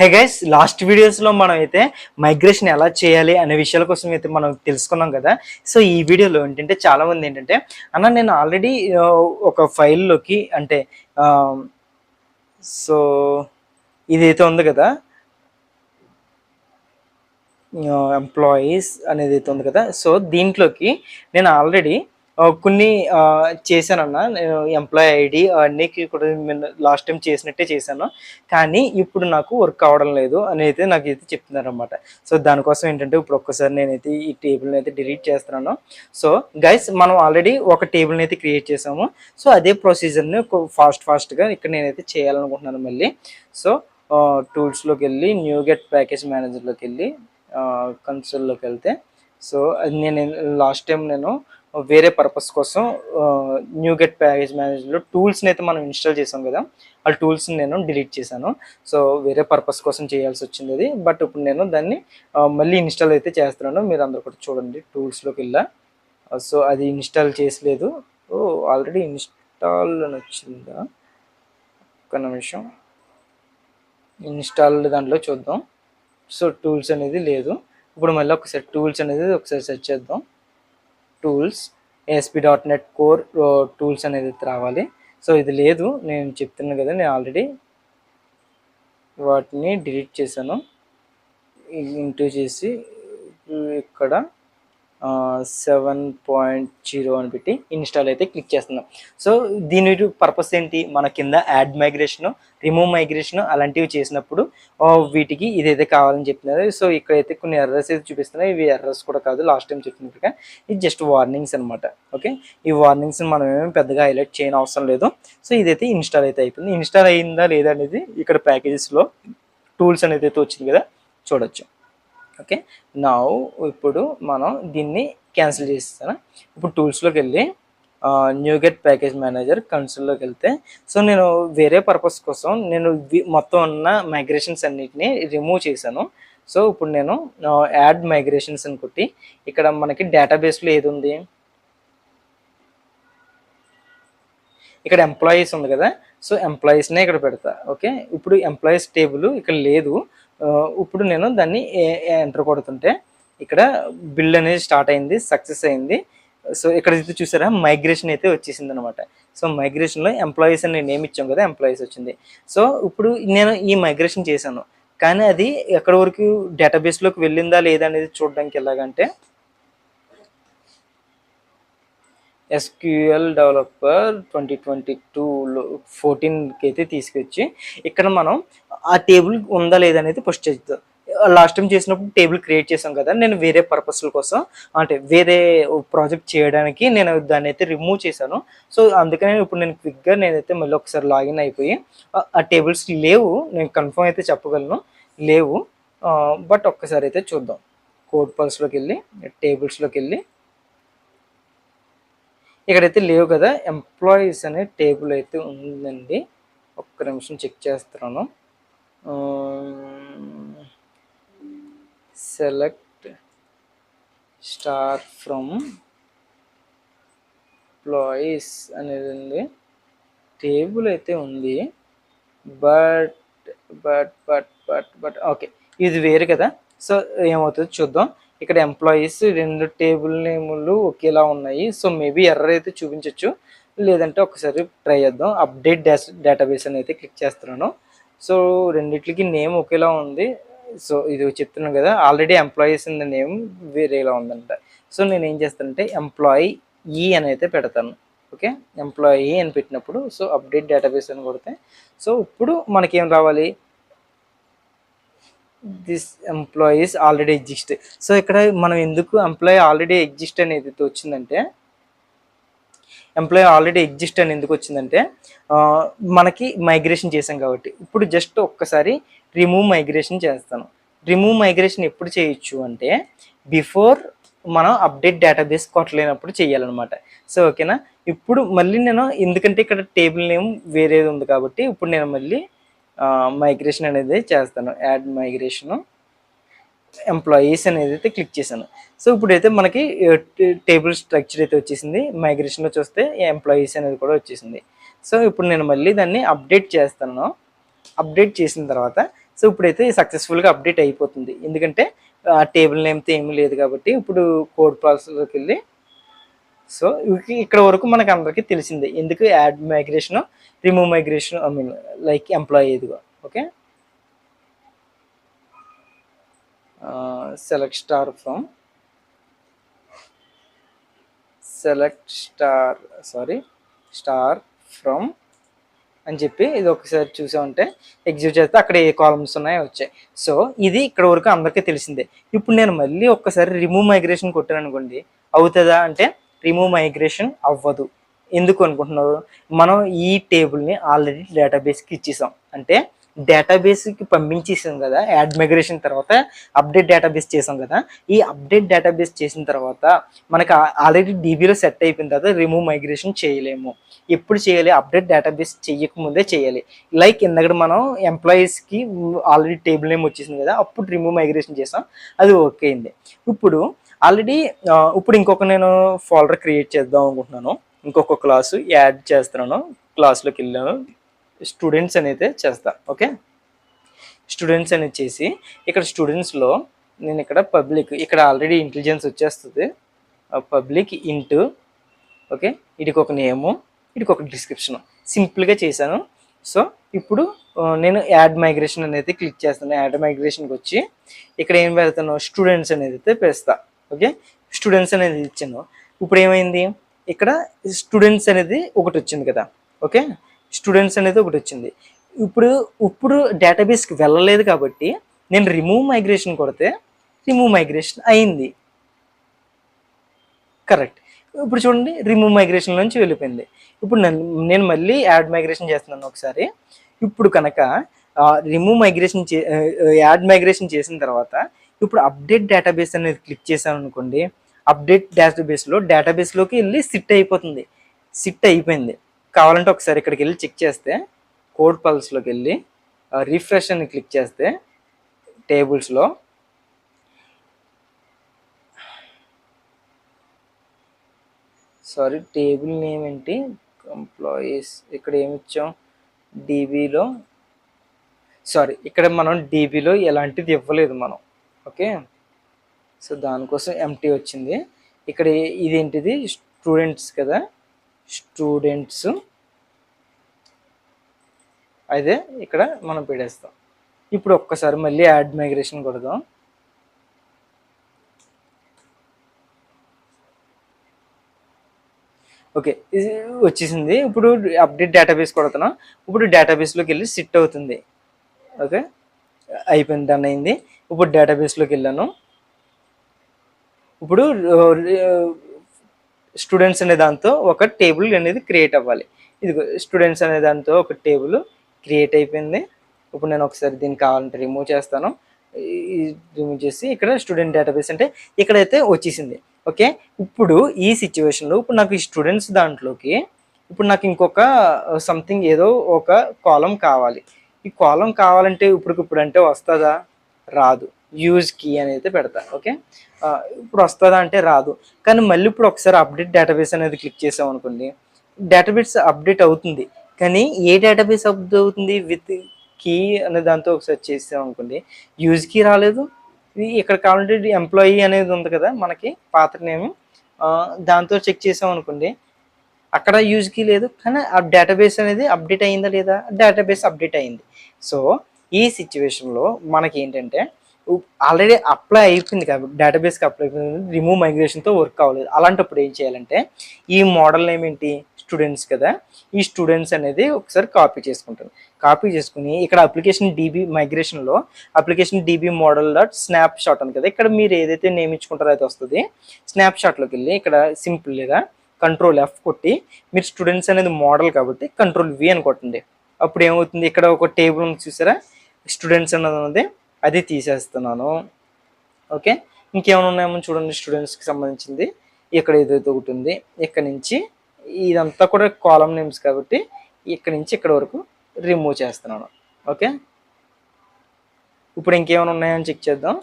Hey guys, last వీడియోస్లో మనం అయితే మైగ్రేషన్ ఎలా చేయాలి అనే విషయాల కోసం అయితే మనం తెలుసుకున్నాం కదా. సో ఈ వీడియోలో ఏంటంటే చాలామంది ఏంటంటే అన్న నేను ఆల్రెడీ ఒక ఫైల్లోకి అంటే సో ఇదైతే ఉంది కదా, ఎంప్లాయీస్ అనేది అయితే ఉంది కదా. సో దీంట్లోకి నేను ఆల్రెడీ కొన్ని చేశానన్న. నేను ఎంప్లాయీ ఐడి అన్నీ కూడా లాస్ట్ టైం చేసినట్టే చేశాను, కానీ ఇప్పుడు నాకు వర్క్ అవ్వడం లేదు అని అయితే నాకు అయితే చెప్తున్నారు అనమాట. సో దానికోసం ఏంటంటే ఇప్పుడు ఒక్కసారి నేనైతే ఈ టేబుల్ని అయితే డిలీట్ చేస్తున్నాను. సో గైస్, మనం ఆల్రెడీ ఒక టేబుల్ని అయితే క్రియేట్ చేసాము. సో అదే ప్రొసీజర్ని ఫాస్ట్గా ఇక్కడ నేనైతే చేయాలనుకుంటున్నాను మళ్ళీ. సో టూల్స్లోకి వెళ్ళి న్యూ గెట్ ప్యాకేజ్ మేనేజర్లోకి వెళ్ళి కన్సోల్లోకి వెళ్తే, సో అది నేను లాస్ట్ టైం నేను వేరే పర్పస్ కోసం న్యూ గెట్ ప్యాకేజ్ మేనేజర్లో టూల్స్ని అయితే మనం ఇన్స్టాల్ చేసాం కదా, ఆ టూల్స్ని నేను డిలీట్ చేశాను. సో వేరే పర్పస్ కోసం చేయాల్సి వచ్చింది అది, బట్ ఇప్పుడు నేను దాన్ని మళ్ళీ ఇన్స్టాల్ అయితే చేస్తున్నాను. మీరు అందరూ కూడా చూడండి, టూల్స్లోకి వెళ్ళా. సో అది ఇన్స్టాల్ చేసలేదు. ఆల్రెడీ ఇన్స్టాల్ అని వచ్చిందా, ఒక్క నిమిషం ఇన్స్టాల్ దాంట్లో చూద్దాం. సో టూల్స్ అనేది లేదు. ఇప్పుడు మళ్ళీ ఒకసారి టూల్స్ అనేది ఒకసారి సెర్చ్ చేద్దాం. టూల్స్ ASP.NET కోర్ టూల్స్ అనేది రావాలి. సో ఇది లేదు, నేను చెప్తున్నాను కదా, నేను ఆల్రెడీ వాటిని డిలీట్ చేశాను. ఇంటూ చేసి ఇక్కడ 7.0 అని పెట్టి ఇన్స్టాల్ అయితే క్లిక్ చేస్తున్నాం. సో దీని పర్పస్ ఏంటి, మన కింద యాడ్ మైగ్రేషన్, రిమూవ్ మైగ్రేషన్ అలాంటివి చేసినప్పుడు వీటికి ఇదైతే కావాలని చెప్తున్నారు. సో ఇక్కడైతే కొన్ని ఎర్రర్స్ అయితే చూపిస్తున్నాయి. ఇవి ఎర్రర్స్ కూడా కాదు, లాస్ట్ టైం చెప్పినట్టుగా ఇది జస్ట్ వార్నింగ్స్ అనమాట. ఓకే, ఈ వార్నింగ్స్ మనం ఏమేమి పెద్దగా హైలైట్ చేయని అవసరం లేదు. సో ఇదైతే ఇన్స్టాల్ అయితే అయిపోయింది. ఇన్స్టాల్ అయిందా లేదా అనేది ఇక్కడ ప్యాకేజెస్లో టూల్స్ అనేది అయితే వచ్చింది కదా, చూడొచ్చు. ఓకే, నా ఇప్పుడు మనం దీన్ని క్యాన్సిల్ చేస్తాను. ఇప్పుడు టూల్స్లోకి వెళ్ళి న్యూ గెట్ ప్యాకేజ్ మేనేజర్ కన్సోల్లోకి వెళ్తే, సో నేను వేరే పర్పస్ కోసం నేను మొత్తం ఉన్న మైగ్రేషన్స్ అన్నిటిని రిమూవ్ చేశాను. సో ఇప్పుడు నేను యాడ్ మైగ్రేషన్స్ అని కొట్టి ఇక్కడ మనకి డేటాబేస్లో ఏది ఉంది, ఇక్కడ ఎంప్లాయీస్ ఉంది కదా. సో ఎంప్లాయీస్నే ఇక్కడ పెడతా. ఓకే, ఇప్పుడు ఎంప్లాయీస్ టేబుల్ ఇక్కడ లేదు. ఇప్పుడు నేను దాన్ని ఎంటర్ కొడుతుంటే ఇక్కడ బిల్ అనేది స్టార్ట్ అయింది, సక్సెస్ అయింది. సో ఇక్కడ అయితే చూసారా, మైగ్రేషన్ అయితే వచ్చేసింది అనమాట. సో మైగ్రేషన్లో ఎంప్లాయీస్ అని నేమ్ ఇచ్చాం కదా, ఎంప్లాయీస్ వచ్చింది. సో ఇప్పుడు నేను ఈ మైగ్రేషన్ చేశాను, కానీ అది ఎక్కడి వరకు డేటాబేస్లోకి వెళ్ళిందా లేదా అనేది చూడడానికి ఎలాగంటే SQL డెవలపర్ 2022లో 14కి అయితే తీసుకొచ్చి ఇక్కడ మనం ఆ టేబుల్ ఉందా లేదా అనేది ఫస్ట్ చేద్దాం. లాస్ట్ టైం చేసినప్పుడు టేబుల్ క్రియేట్ చేసాం కదా, నేను వేరే పర్పస్ల కోసం అంటే వేరే ప్రాజెక్ట్ చేయడానికి నేను దాన్ని అయితే రిమూవ్ చేశాను. సో అందుకనే ఇప్పుడు నేను క్విక్గా నేనైతే మళ్ళీ ఒకసారి లాగిన్ అయిపోయి ఆ టేబుల్స్ లేవు, నేను కన్ఫర్మ్ అయితే చెప్పగలను లేవు. బట్ ఒక్కసారి అయితే చూద్దాం. కోడ్ పల్స్లోకి వెళ్ళి టేబుల్స్లోకి వెళ్ళి ఇక్కడైతే లేవు కదా, ఎంప్లాయీస్ అనే టేబుల్ అయితే ఉందండి. ఒక్క నిమిషం చెక్ చేస్తున్నాను. సెలెక్ట్ స్టార్ ఫ్రమ్ ఎంప్లాయీస్ అనేది ఉంది, టేబుల్ అయితే ఉంది. But but but but but okay, ఇది వేరు కదా. సో ఏమవుతుందో చూద్దాం. ఇక్కడ ఎంప్లాయీస్ రెండు టేబుల్ నేములు ఒకేలా ఉన్నాయి. సో మేబీ ఎర్రర్ అయితే చూపించవచ్చు, లేదంటే ఒకసారి ట్రై చేద్దాం. అప్డేట్ డేటాబేస్ అని అయితే క్లిక్ చేస్తున్నాను. సో రెండిట్లకి నేమ్ ఒకేలా ఉంది. సో ఇది చెప్తున్నాను కదా, already employees in the name వేరేలా ఉందంట. సో నేను ఏం చేస్తానంటే ఎంప్లాయీ అని అయితే పెడతాను. ఓకే, ఎంప్లాయీ అని పెట్టినప్పుడు సో అప్డేట్ డేటాబేస్ అని కొడితే, సో ఇప్పుడు మనకేం రావాలి, this employees already exist. So ఇక్కడ మనం ఎందుకు ఎంప్లాయీ ఆల్రెడీ ఎగ్జిస్ట్ అనేది వచ్చిందంటే, ఎంప్లాయీ ఆల్రెడీ ఎగ్జిస్ట్ అని ఎందుకు వచ్చిందంటే మనకి మైగ్రేషన్ చేసాం కాబట్టి. ఇప్పుడు జస్ట్ ఒక్కసారి రిమూవ్ మైగ్రేషన్ చేస్తాను. రిమూవ్ మైగ్రేషన్ ఎప్పుడు చేయొచ్చు అంటే బిఫోర్ మనం అప్డేట్ డేటాబేస్ కొట్టలేనప్పుడు చేయాలన్నమాట. సో ఓకేనా, ఇప్పుడు మళ్ళీ నేను ఎందుకంటే ఇక్కడ టేబుల్ నేమ్ వేరేది ఉంది కాబట్టి ఇప్పుడు నేను మళ్ళీ మైగ్రేషన్ అనేది చేస్తాను. యాడ్ మైగ్రేషను ఎంప్లాయీస్ అనేది అయితే క్లిక్ చేశాను. సో ఇప్పుడైతే మనకి టేబుల్ స్ట్రక్చర్ అయితే వచ్చేసింది. మైగ్రేషన్లో చూస్తే ఎంప్లాయీస్ అనేది కూడా వచ్చేసింది. సో ఇప్పుడు నేను మళ్ళీ దాన్ని అప్డేట్ చేస్తాను. అప్డేట్ చేసిన తర్వాత సో ఇప్పుడైతే సక్సెస్ఫుల్గా అప్డేట్ అయిపోతుంది, ఎందుకంటే ఆ టేబుల్ నేమ్తో ఏమీ లేదు కాబట్టి. ఇప్పుడు కోడ్ ప్రాసెస్లోకి వెళ్ళి, సో ఇక్కడ వరకు మనకు అందరికీ తెలిసిందే ఎందుకు add migration, remove migration, I mean like employee ఇదిగో. ఓకే, సెలెక్ట్ స్టార్ ఫ్రమ్ అని చెప్పి ఇది ఒకసారి చూసామంటే ఎగ్జిక్యూట్ చేస్తే అక్కడ ఏ కాలమ్స్ ఉన్నాయో వచ్చాయి. సో ఇది ఇక్కడ వరకు అందరికీ తెలిసిందే. ఇప్పుడు నేను మళ్ళీ ఒక్కసారి రిమూవ్ మైగ్రేషన్ కొట్టాను అనుకోండి, అవుతుందా అంటే రిమూవ్ మైగ్రేషన్ అవ్వదు. ఎందుకు అనుకుంటున్నారు? మనం ఈ టేబుల్ని ఆల్రెడీ డేటాబేస్కి ఇచ్చేసాం, అంటే డేటాబేస్కి పంపించేసాం కదా. యాడ్ మైగ్రేషన్ తర్వాత అప్డేట్ డేటాబేస్ చేసాం కదా. ఈ అప్డేట్ డేటాబేస్ చేసిన తర్వాత మనకు ఆల్రెడీ డీబీలో సెట్ అయిపోయిన తర్వాత రిమూవ్ మైగ్రేషన్ చేయలేము. ఎప్పుడు చేయాలి? అప్డేట్ డేటాబేస్ చేయకముందే చేయాలి. లైక్ ఇందాక మనం ఎంప్లాయీస్కి ఆల్రెడీ టేబుల్ నేమ్ వచ్చేసింది కదా, అప్పుడు రిమూవ్ మైగ్రేషన్ చేసాం, అది ఓకే అయింది. ఇప్పుడు ఆల్రెడీ ఇప్పుడు ఇంకొక నేను ఫోల్డర్ క్రియేట్ చేద్దాం అనుకుంటున్నాను. ఇంకొక క్లాసు యాడ్ చేస్తున్నాను. క్లాస్లోకి వెళ్ళాను, స్టూడెంట్స్ అనేది చేస్తా. ఓకే, స్టూడెంట్స్ అనేది చేసి ఇక్కడ స్టూడెంట్స్లో నేను ఇక్కడ పబ్లిక్, ఇక్కడ ఆల్రెడీ ఇంటెలిజెన్స్ వచ్చేస్తుంది. పబ్లిక్ ఇంటూ, ఓకే, వీటికి ఒక నేము, వీటికి ఒక డిస్క్రిప్షన్ సింపుల్గా చేశాను. సో ఇప్పుడు నేను యాడ్ మైగ్రేషన్ అనేది క్లిక్ చేస్తాను. యాడ్ మైగ్రేషన్కి వచ్చి ఇక్కడ ఏం పెడతాను? స్టూడెంట్స్ అనేది అయితే పెడతా. ఓకే, స్టూడెంట్స్ అనేది ఇచ్చాను. ఇప్పుడు ఏమైంది? ఇక్కడ స్టూడెంట్స్ అనేది ఒకటి వచ్చింది కదా. ఓకే, స్టూడెంట్స్ అనేది ఒకటి వచ్చింది. ఇప్పుడు డేటాబేస్కి వెళ్ళలేదు కాబట్టి నేను రిమూవ్ మైగ్రేషన్ కొడితే రిమూవ్ మైగ్రేషన్ అయింది. కరెక్ట్. ఇప్పుడు చూడండి, రిమూవ్ మైగ్రేషన్ నుంచి వెళ్ళిపోయింది. ఇప్పుడు నేను మళ్ళీ యాడ్ మైగ్రేషన్ చేస్తున్నాను ఒకసారి. ఇప్పుడు కనుక రిమూవ్ మైగ్రేషన్ యాడ్ మైగ్రేషన్ చేసిన తర్వాత ఇప్పుడు అప్డేట్ డేటాబేస్ అనేది క్లిక్ చేశాను అనుకోండి, అప్డేట్ డేటాబేస్లోకి వెళ్ళి సిట్ అయిపోతుంది. సిట్ అయిపోయింది. కావాలంటే ఒకసారి ఇక్కడికి వెళ్ళి చెక్ చేస్తే, కోడ్ పల్స్లోకి వెళ్ళి రిఫ్రెష్ అని క్లిక్ చేస్తే టేబుల్స్లో టేబుల్ నేమ్ ఏంటి, ఎంప్లాయీస్, ఇక్కడ ఏమి ఇచ్చాం? డీబీలో ఇక్కడ మనం డీబీలో ఎలాంటిది ఇవ్వలేదు మనం. ఓకే, సో దానికోసం ఎంటీ వచ్చింది. ఇక్కడ ఇదేంటిది? స్టూడెంట్స్ కదా, స్టూడెంట్స్ అదే ఇక్కడ మనం పెడేస్తాం. ఇప్పుడు ఒక్కసారి మళ్ళీ యాడ్ మైగ్రేషన్ కొడదాం. ఓకే, ఇది వచ్చేసింది. ఇప్పుడు అప్డేట్ డేటాబేస్ కొడుతున్నాం. ఇప్పుడు డేటాబేస్లోకి వెళ్ళి సిట్ అవుతుంది. ఓకే, అయిపోయింది, డన్ అయింది. ఇప్పుడు డేటాబేస్లోకి వెళ్ళాను. ఇప్పుడు స్టూడెంట్స్ అనే దాంతో ఒక టేబుల్ అనేది క్రియేట్ అవ్వాలి. ఇది స్టూడెంట్స్ అనే దాంతో ఒక టేబుల్ క్రియేట్ అయిపోయింది. ఇప్పుడు నేను ఒకసారి దీనికి కావాలంటే రిమూవ్ చేస్తాను. రిమూవ్ చేసి ఇక్కడ స్టూడెంట్ డేటాబేస్ అంటే ఇక్కడైతే వచ్చేసింది. ఓకే, ఇప్పుడు ఈ సిచ్యువేషన్లో ఇప్పుడు నాకు ఈ స్టూడెంట్స్ దాంట్లోకి ఇప్పుడు నాకు ఇంకొక సంథింగ్ ఏదో ఒక కాలం కావాలి. ఈ కాలం కావాలంటే ఇప్పుడు అంటే వస్తుందా? రాదు. యూజ్ కీ అనేది పెడతా. ఓకే, ఇప్పుడు వస్తుందా అంటే రాదు. కానీ మళ్ళీ ఇప్పుడు ఒకసారి అప్డేట్ డేటాబేస్ అనేది క్లిక్ చేసాం అనుకోండి, డేటాబేస్ అప్డేట్ అవుతుంది. కానీ ఏ డేటాబేస్ అప్డేట్ అవుతుంది? విత్ కీ అనే దాంతో ఒకసారి చేసాం అనుకోండి, యూజ్ కీ రాలేదు. ఇక్కడ కావాలంటే ఎంప్లాయీ అనేది ఉంది కదా మనకి పాత నేమ్, దాంతో చెక్ చేసాం అనుకోండి, అక్కడ యూజ్ కీ లేదు. కానీ ఆ డేటాబేస్ అనేది అప్డేట్ అయిందా లేదా? డేటాబేస్ అప్డేట్ అయింది. సో ఈ సిచ్యువేషన్లో మనకి ఏంటంటే ఆల్రెడీ అప్లై అయిపోయింది కాబట్టి డేటాబేస్కి అప్లై అయిపోయింది, రిమూవ్ మైగ్రేషన్తో వర్క్ అవ్వలేదు. అలాంటప్పుడు ఏం చేయాలంటే ఈ మోడల్ నేమ్ ఏంటి? స్టూడెంట్స్ కదా, ఈ స్టూడెంట్స్ అనేది ఒకసారి కాపీ చేసుకుంటాను. కాపీ చేసుకుని ఇక్కడ అప్లికేషన్ డీబీ మైగ్రేషన్లో application DB model dot snapshot అని కదా, ఇక్కడ మీరు ఏదైతే నేమ్ ఇచ్చుకుంటారో అది వస్తుంది. స్నాప్ షాట్లోకి వెళ్ళి ఇక్కడ సింపుల్గా కంట్రోల్ F కొట్టి, మీరు స్టూడెంట్స్ అనేది మోడల్ కాబట్టి కంట్రోల్ V అని కొట్టండి. అప్పుడు ఏమవుతుంది? ఇక్కడ ఒక టేబుల్ ఉంది చూసారా, స్టూడెంట్స్ అన్నది ఉంది, అది తీసేస్తున్నాను. ఓకే, ఇంకేమైనా ఉన్నాయేమో చూడండి. స్టూడెంట్స్కి సంబంధించింది ఇక్కడ ఏదైతే ఒకటి ఉంది, ఇక్కడ నుంచి ఇదంతా కూడా కాలమ్ నేమ్స్ కాబట్టి ఇక్కడ నుంచి ఇక్కడ వరకు రిమూవ్ చేస్తున్నాను. ఓకే, ఇప్పుడు ఇంకేమైనా ఉన్నాయని చెక్ చేద్దాం.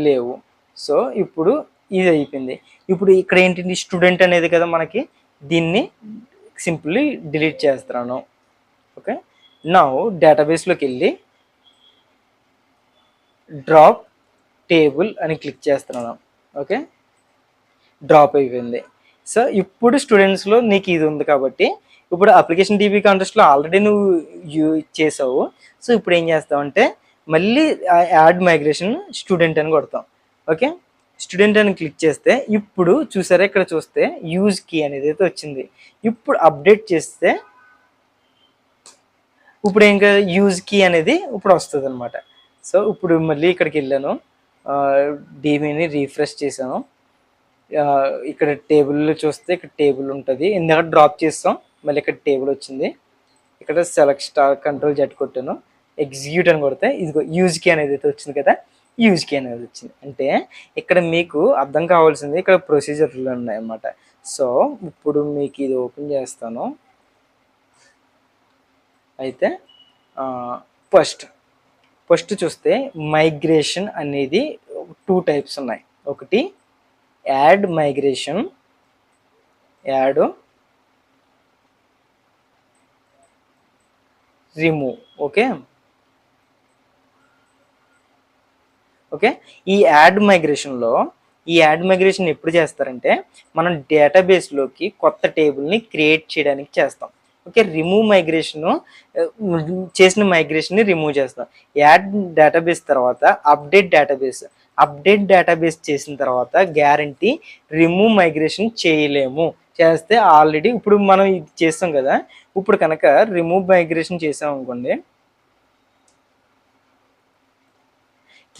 లేవు. సో ఇప్పుడు ఇది అయిపోయింది. ఇప్పుడు ఇక్కడ ఏంటి? స్టూడెంట్ అనేది కదా మనకి, దీన్ని సింపుల్లీ డిలీట్ చేస్తున్నాను. ఓకే, నా డేటాబేస్లోకి వెళ్ళి డ్రాప్ టేబుల్ అని క్లిక్ చేస్తున్నాను. ఓకే, డ్రాప్ అయిపోయింది. సో ఇప్పుడు స్టూడెంట్స్లో నీకు ఇది ఉంది కాబట్టి ఇప్పుడు అప్లికేషన్ డీబీ కాంటెస్ట్లో ఆల్రెడీ నువ్వు చేసావు. సో ఇప్పుడు ఏం చేస్తావంటే మళ్ళీ యాడ్ మైగ్రేషన్ స్టూడెంట్ అని కొడతాం. ఓకే, స్టూడెంట్ అని క్లిక్ చేస్తే ఇప్పుడు చూసారా, ఇక్కడ చూస్తే యూజ్ కీ అనేది అయితే వచ్చింది. ఇప్పుడు అప్డేట్ చేస్తే ఇప్పుడు ఇంకా యూజ్ కీ అనేది ఇప్పుడు వస్తుంది అనమాట. సో ఇప్పుడు మళ్ళీ ఇక్కడికి వెళ్ళాను, డీబీని రీఫ్రెష్ చేశాను. ఇక్కడ టేబుల్లో చూస్తే ఇక్కడ టేబుల్ ఉంటుంది, ఇందాక డ్రాప్ చేస్తాం, మళ్ళీ ఇక్కడ టేబుల్ వచ్చింది. ఇక్కడ సెలెక్ట్ స్టార్ కంట్రోల్ జెడ్ కొట్టాను, ఎగ్జిక్యూట్ అని కొడితే ఇదిగో యూజ్ కీ అనేది అయితే వచ్చింది కదా, యూజ్ కీ అనేది వచ్చింది. అంటే ఇక్కడ మీకు అర్థం కావాల్సింది ఇక్కడ ప్రొసీజర్లు ఉన్నాయన్నమాట. సో ఇప్పుడు మీకు ఇది ఓపెన్ చేస్తాను. అయితే ఫస్ట్ చూస్తే మైగ్రేషన్ అనేది 2 టైప్స్ ఉన్నాయి. ఒకటి add migration, add remove. Okay, ఈ యాడ్ మైగ్రేషన్ ఎప్పుడు చేస్తారంటే మనం డేటాబేస్లోకి కొత్త టేబుల్ని క్రియేట్ చేయడానికి చేస్తాం. ఓకే, రిమూవ్ మైగ్రేషన్ చేసిన మైగ్రేషన్ని రిమూవ్ చేస్తాం. యాడ్ డేటాబేస్ తర్వాత అప్డేట్ డేటాబేస్ చేసిన తర్వాత గ్యారంటీ రిమూవ్ మైగ్రేషన్ చేయలేము. చేస్తే ఆల్రెడీ ఇప్పుడు మనం ఇది చేస్తాం కదా, ఇప్పుడు కనుక రిమూవ్ మైగ్రేషన్ చేసాం అనుకోండి,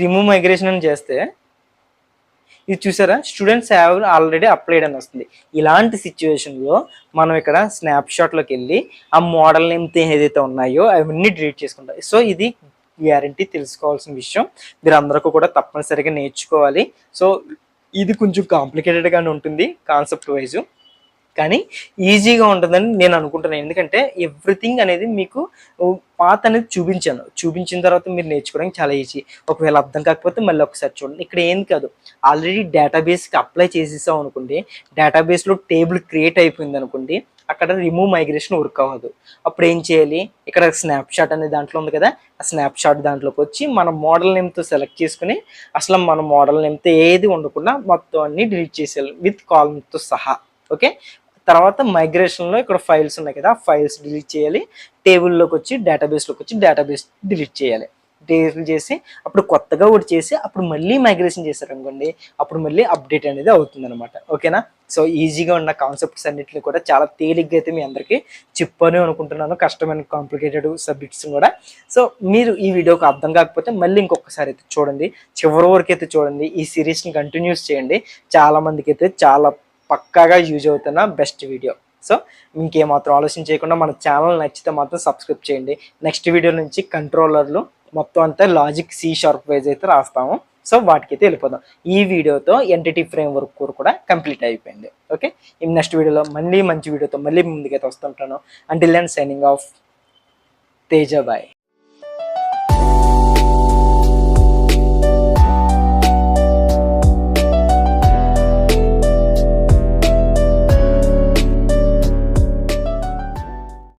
రిమూవ్ మైగ్రేషన్ అని చేస్తే ఇది చూసారా, స్టూడెంట్స్ హ్యావ్ ఆల్రెడీ అప్లైడ్ అని వస్తుంది. ఇలాంటి సిచ్యువేషన్లో మనం ఇక్కడ స్నాప్షాట్లోకి వెళ్ళి ఆ మోడల్ నేమ్ ఏదైతే ఉన్నాయో అవన్నీ డిలీట్ చేసుకుంటాం. సో ఇది గ్యారంటీ తెలుసుకోవాల్సిన విషయం, మీరు అందరికీ కూడా తప్పనిసరిగా నేర్చుకోవాలి. సో ఇది కొంచెం కాంప్లికేటెడ్గానే ఉంటుంది కాన్సెప్ట్ వైజ్, కానీ ఈజీగా ఉంటుందని నేను అనుకుంటున్నాను. ఎందుకంటే ఎవ్రీథింగ్ అనేది మీకు పాత్ అనేది చూపించిన తర్వాత మీరు నేర్చుకోవడానికి చాలా ఈజీ. ఒకవేళ అర్థం కాకపోతే మళ్ళీ ఒకసారి చూడండి. ఇక్కడ ఏం కాదు, ఆల్రెడీ డేటాబేస్కి అప్లై చేసేసాం అనుకోండి, డేటాబేస్లో టేబుల్ క్రియేట్ అయిపోయింది అనుకోండి, అక్కడ రిమూవ్ మైగ్రేషన్ వర్క్ అవ్వదు. అప్పుడు ఏం చేయాలి, ఇక్కడ స్నాప్షాట్ అనే దాంట్లో ఉంది కదా, ఆ స్నాప్షాట్ దాంట్లోకి వచ్చి మన మోడల్ నేమ్తో సెలెక్ట్ చేసుకుని అసలు మన మోడల్ నేమ్తో ఏది ఉండకుండా మొత్తం అన్ని డిలీట్ చేసేయాలి విత్ కాలమ్తో సహా. ఓకే, తర్వాత మైగ్రేషన్లో ఇక్కడ ఫైల్స్ ఉన్నాయి కదా, ఫైల్స్ డిలీట్ చేయాలి, టేబుల్లోకి వచ్చి డేటాబేస్లోకి వచ్చి డేటాబేస్ డిలీట్ చేయాలి. డిలీట్ చేసి అప్పుడు కొత్తగా ఒకటి చేసి అప్పుడు మళ్ళీ మైగ్రేషన్ చేశారనుకోండి, అప్పుడు మళ్ళీ అప్డేట్ అనేది అవుతుంది అనమాట. ఓకేనా, సో ఈజీగా ఉన్న కాన్సెప్ట్స్ అన్నింటినీ కూడా చాలా తేలిగ్గా అయితే మీ అందరికీ చెప్పని అనుకుంటున్నాను, కష్టమైన కాంప్లికేటెడ్ సబ్జెక్ట్స్ కూడా. సో మీరు ఈ వీడియోకి అర్థం కాకపోతే మళ్ళీ ఇంకొకసారి అయితే చూడండి, చివరి వరకు అయితే చూడండి, ఈ సిరీస్ని కంటిన్యూస్ చేయండి. చాలా మందికి అయితే చాలా పక్కాగా యూజ్ అవుతున్న బెస్ట్ వీడియో. సో ఇంకేమాత్రం ఆలోచన చేయకుండా మన ఛానల్ నచ్చితే మాత్రం సబ్స్క్రైబ్ చేయండి. నెక్స్ట్ వీడియో నుంచి కంట్రోలర్లు మొత్తం అంతా లాజిక్ C# వైజ్ అయితే రాస్తాము. సో వాటికైతే వెళ్ళిపోదాం. ఈ వీడియోతో ఎంటిటీ ఫ్రేమ్వర్క్ కూడా కంప్లీట్ అయిపోయింది. ఓకే, ఈ నెక్స్ట్ వీడియోలో మళ్ళీ మంచి వీడియోతో మళ్ళీ ముందుకైతే వస్తుంటాను. Until then signing off, Teja bye.